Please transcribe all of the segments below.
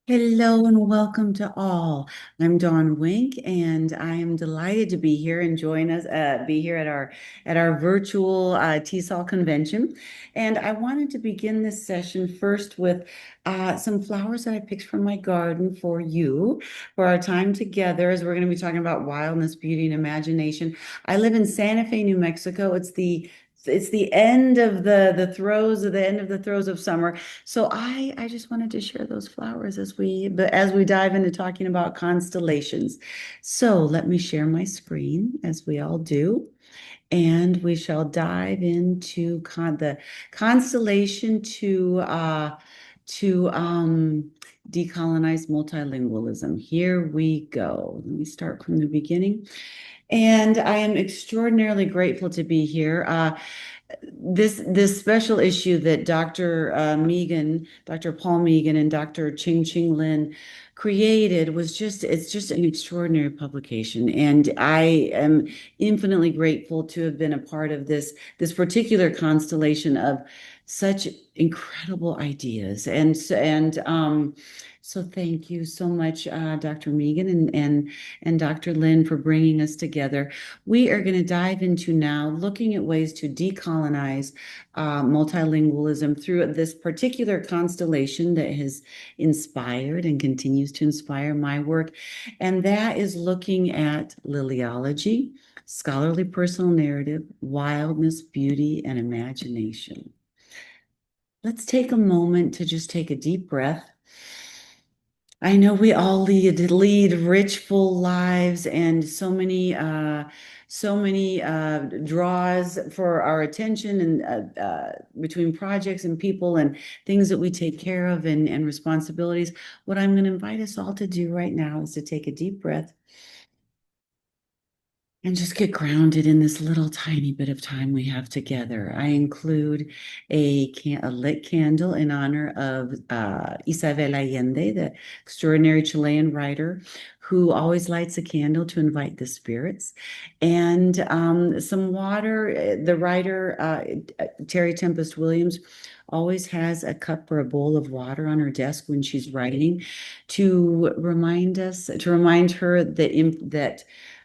Hello and welcome to all. I'm Dawn Wink, and I am delighted to be here and join us. Be here at our virtual TESOL convention. And I wanted to begin this session first with some flowers that I picked from my garden for you for our time together, as we're going to be talking about wildness, beauty, and imagination. I live in Santa Fe, New Mexico. It's the end of the end of the throes of summer. So I just wanted to share those flowers as we dive into talking about constellations. So let me share my screen as we all do, and we shall dive into the constellation to decolonize multilingualism. Here we go. Let me start from the beginning. And I am extraordinarily grateful to be here. This special issue that Dr. Paul Megan, and Dr. Ching Lin created it's just an extraordinary publication, and I am infinitely grateful to have been a part of this particular constellation of such incredible ideas. So thank you so much, Dr. Megan and Dr. Lin, for bringing us together. We are going to dive into now looking at ways to decolonize multilingualism through this particular constellation that has inspired and continues to inspire my work. And that is looking at liliology, scholarly personal narrative, wildness, beauty, and imagination. Let's take a moment to just take a deep breath. I know we all lead rich, full lives, and so many draws for our attention, and between projects and people and things that we take care of, and responsibilities. What I'm going to invite us all to do right now is to take a deep breath and just get grounded in this little tiny bit of time we have together. I include a lit candle in honor of Isabel Allende, the extraordinary Chilean writer who always lights a candle to invite the spirits, and some water. The writer, Terry Tempest Williams, always has a cup or a bowl of water on her desk when she's writing to remind her that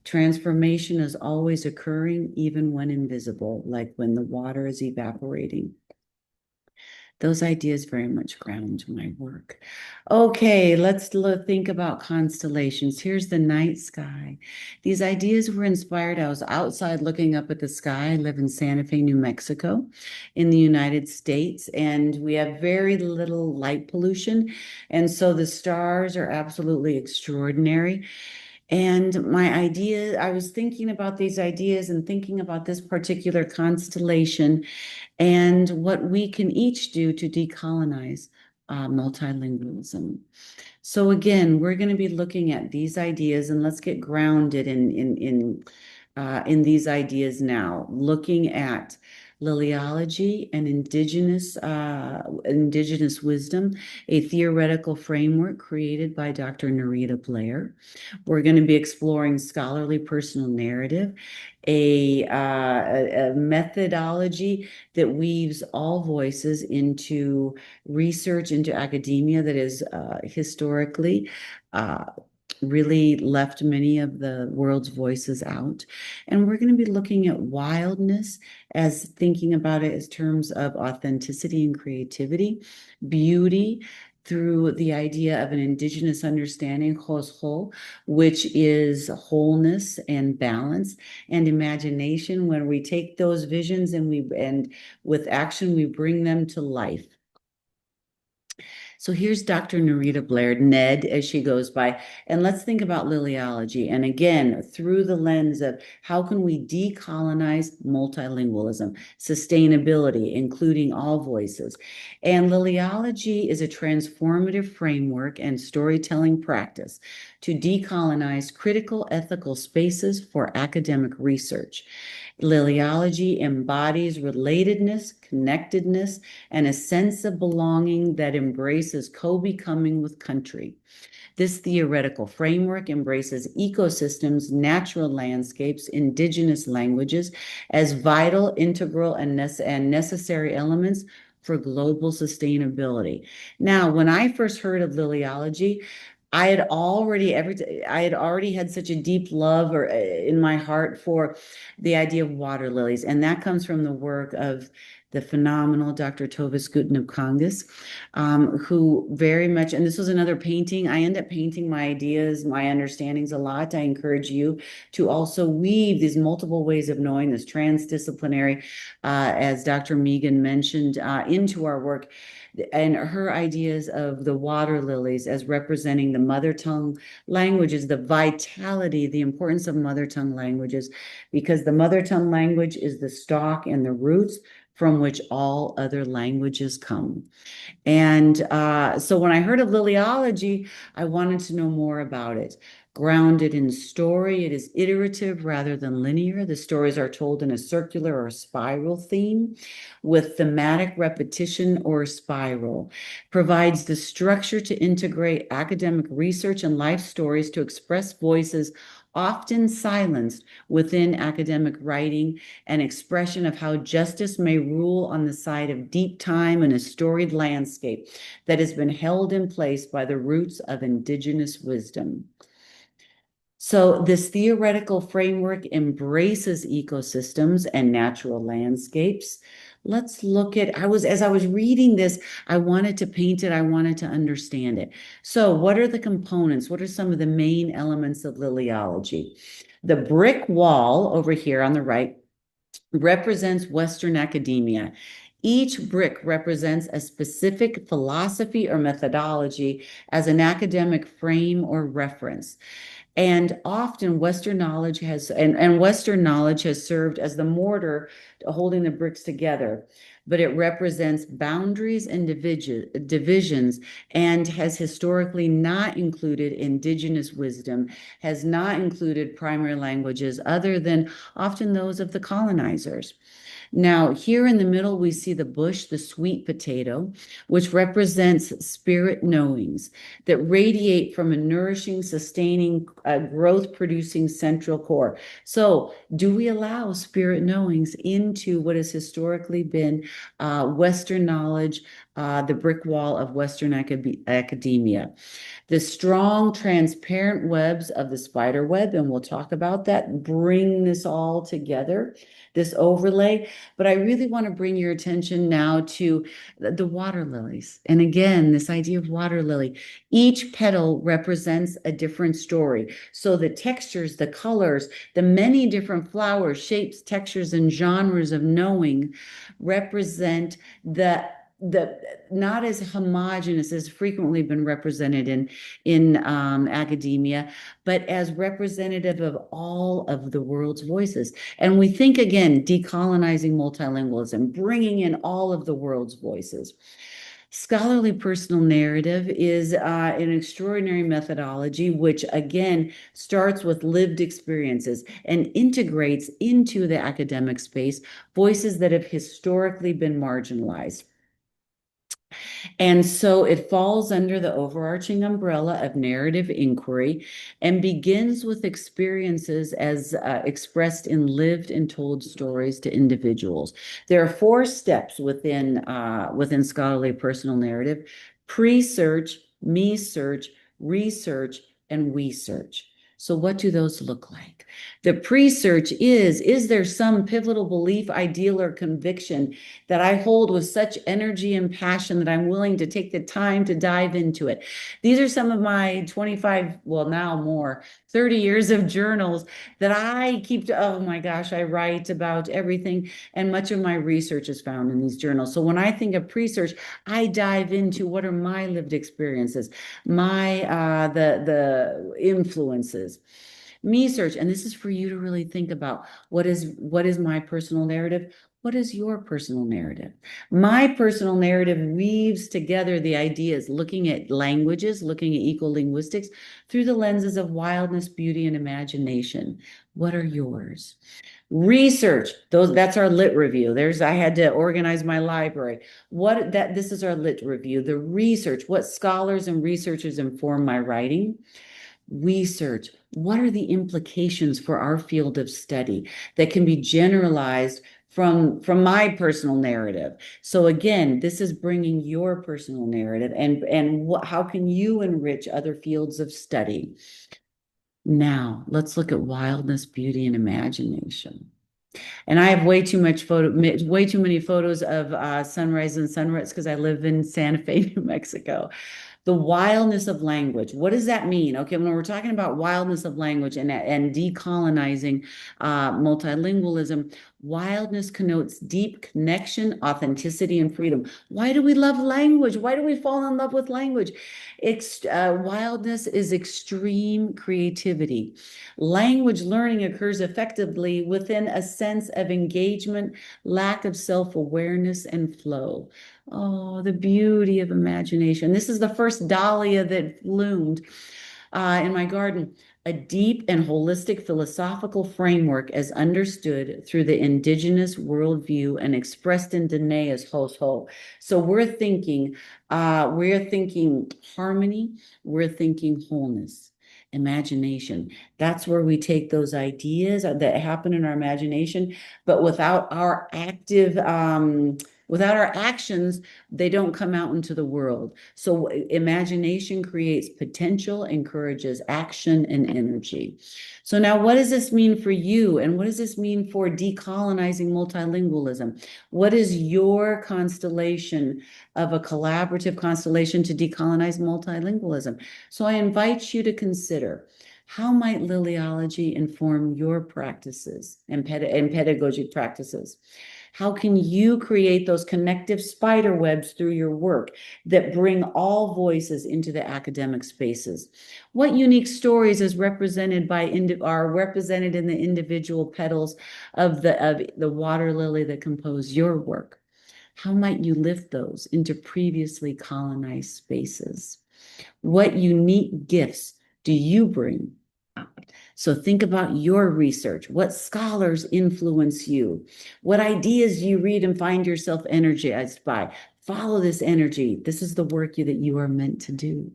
transformation is always occurring, even when invisible, like when the water is evaporating. Those ideas very much ground my work. Okay, let's think about constellations. Here's the night sky. These ideas were inspired. I was outside looking up at the sky. I live in Santa Fe, New Mexico, in the United States, and we have very little light pollution. And so the stars are absolutely extraordinary. And I was thinking about these ideas and thinking about this particular constellation and what we can each do to decolonize multilingualism. So again, we're going to be looking at these ideas, and let's get grounded in these ideas now, looking at liliology and indigenous wisdom, a theoretical framework created by Dr. Nerita Blair. We're going to be exploring scholarly personal narrative, a methodology that weaves all voices into research, into academia that is historically uh, really left many of the world's voices out. And we're going to be looking at wildness, as thinking about it as terms of authenticity and creativity, beauty through the idea of an indigenous understanding, hosho, which is wholeness and balance, and imagination, when we take those visions and with action we bring them to life. So here's Dr. Nerita Blair, Ned, as she goes by, and let's think about liliology. And again, through the lens of how can we decolonize multilingualism, sustainability, including all voices. And liliology is a transformative framework and storytelling practice to decolonize critical ethical spaces for academic research. Liliology embodies relatedness, connectedness, and a sense of belonging that embraces co-becoming with country. This theoretical framework embraces ecosystems, natural landscapes, indigenous languages as vital, integral, and necessary elements for global sustainability. Now, when I first heard of liliology, I had already had such a deep love or in my heart for the idea of water lilies, and that comes from the work of the phenomenal Dr. Tovis Gutniv-Kangas, who very much, and this was another painting. I end up painting my ideas, my understandings a lot. I encourage you to also weave these multiple ways of knowing, this transdisciplinary, as Dr. Megan mentioned, into our work. And her ideas of the water lilies as representing the mother tongue languages, the vitality, the importance of mother tongue languages, because the mother tongue language is the stalk and the roots from which all other languages come. And so when I heard of liliology, I wanted to know more about it. Grounded in story, it is iterative rather than linear. The stories are told in a circular or spiral theme with thematic repetition or spiral. Provides the structure to integrate academic research and life stories to express voices often silenced within academic writing, an expression of how justice may rule on the side of deep time and a storied landscape that has been held in place by the roots of indigenous wisdom. So this theoretical framework embraces ecosystems and natural landscapes. Let's look at, as I was reading this, I wanted to paint it, I wanted to understand it. So what are the components? What are some of the main elements of liliology? The brick wall over here on the right represents Western academia. Each brick represents a specific philosophy or methodology as an academic frame or reference. And often Western knowledge Western knowledge has served as the mortar holding the bricks together, but it represents boundaries and divisions and has historically not included indigenous wisdom, has not included primary languages other than often those of the colonizers. Now, here in the middle, we see the bush, the sweet potato, which represents spirit knowings that radiate from a nourishing, sustaining, growth-producing central core. So, do we allow spirit knowings into what has historically been Western knowledge, the brick wall of Western academia? The strong, transparent webs of the spider web, and we'll talk about that, bring this all together, this overlay. But I really want to bring your attention now to the water lilies. And again, this idea of water lily, each petal represents a different story. So the textures, the colors, the many different flowers, shapes, textures, and genres of knowing represent the not as homogenous as frequently been represented in academia, but as representative of all of the world's voices. And we think again, decolonizing multilingualism, bringing in all of the world's voices. Scholarly personal narrative is an extraordinary methodology, which again starts with lived experiences and integrates into the academic space voices that have historically been marginalized. And so it falls under the overarching umbrella of narrative inquiry and begins with experiences as expressed in lived and told stories to individuals. There are four steps within scholarly personal narrative: pre-search, me-search, research, and we-search. So what do those look like? The pre-search is there some pivotal belief, ideal, or conviction that I hold with such energy and passion that I'm willing to take the time to dive into it? These are some of my 25, well, now more, 30 years of journals that I keep oh my gosh, I write about everything, and much of my research is found in these journals. So when I think of pre-search, I dive into what are my lived experiences, my the influences. Me search, and this is for you to really think about what is my personal narrative? What is your personal narrative? My personal narrative weaves together the ideas, looking at languages, looking at ecolinguistics through the lenses of wildness, beauty, and imagination. What are yours? Research, that's our lit review. I had to organize my library. This is our lit review. The research, what scholars and researchers inform my writing. Research, what are the implications for our field of study that can be generalized from my personal narrative. So again, this is bringing your personal narrative and how can you enrich other fields of study? Now, let's look at wildness, beauty, and imagination. And I have way too many photos of sunrise and sunrise because I live in Santa Fe, New Mexico. The wildness of language. What does that mean? Okay, when we're talking about wildness of language and decolonizing multilingualism, wildness connotes deep connection, authenticity, and freedom. Why do we love language? Why do we fall in love with language? Wildness is extreme creativity. Language learning occurs effectively within a sense of engagement, lack of self-awareness, and flow. Oh, the beauty of imagination. This is the first dahlia that bloomed in my garden. A deep and holistic philosophical framework as understood through the indigenous worldview and expressed in Danae's ho. So we're thinking harmony, we're thinking wholeness, imagination. That's where we take those ideas that happen in our imagination, but without our actions, they don't come out into the world. So imagination creates potential, encourages action and energy. So now what does this mean for you? And what does this mean for decolonizing multilingualism? What is your constellation of a collaborative constellation to decolonize multilingualism? So I invite you to consider, how might liliology inform your practices and pedagogic practices? How can you create those connective spider webs through your work that bring all voices into the academic spaces? What unique stories are represented in the individual petals of the water lily that compose your work? How might you lift those into previously colonized spaces? What unique gifts do you bring? So think about your research. What scholars influence you? What ideas you read and find yourself energized by? Follow this energy. This is the work that you are meant to do.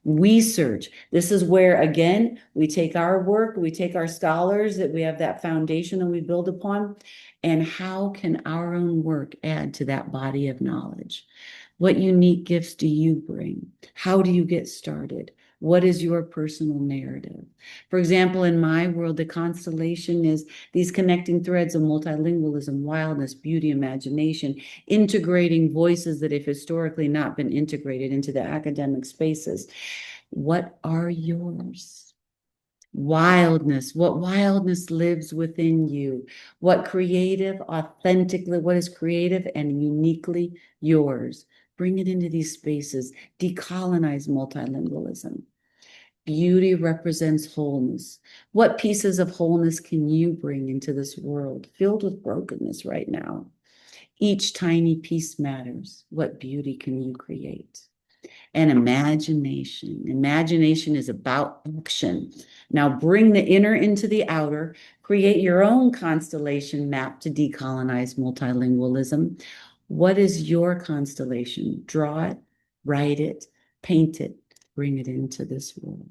Research. This is where, again, we take our work, we take our scholars, that we have that foundation that we build upon, and how can our own work add to that body of knowledge? What unique gifts do you bring? How do you get started? What is your personal narrative? For example, in my world, the constellation is these connecting threads of multilingualism, wildness, beauty, imagination, integrating voices that have historically not been integrated into the academic spaces. What are yours? Wildness. What wildness lives within you? What is creative and uniquely yours? Bring it into these spaces. Decolonize multilingualism. Beauty represents wholeness. What pieces of wholeness can you bring into this world filled with brokenness right now? Each tiny piece matters. What beauty can you create? And imagination. Imagination is about action. Now bring the inner into the outer. Create your own constellation map to decolonize multilingualism. What is your constellation? Draw it, write it, paint it, bring it into this world.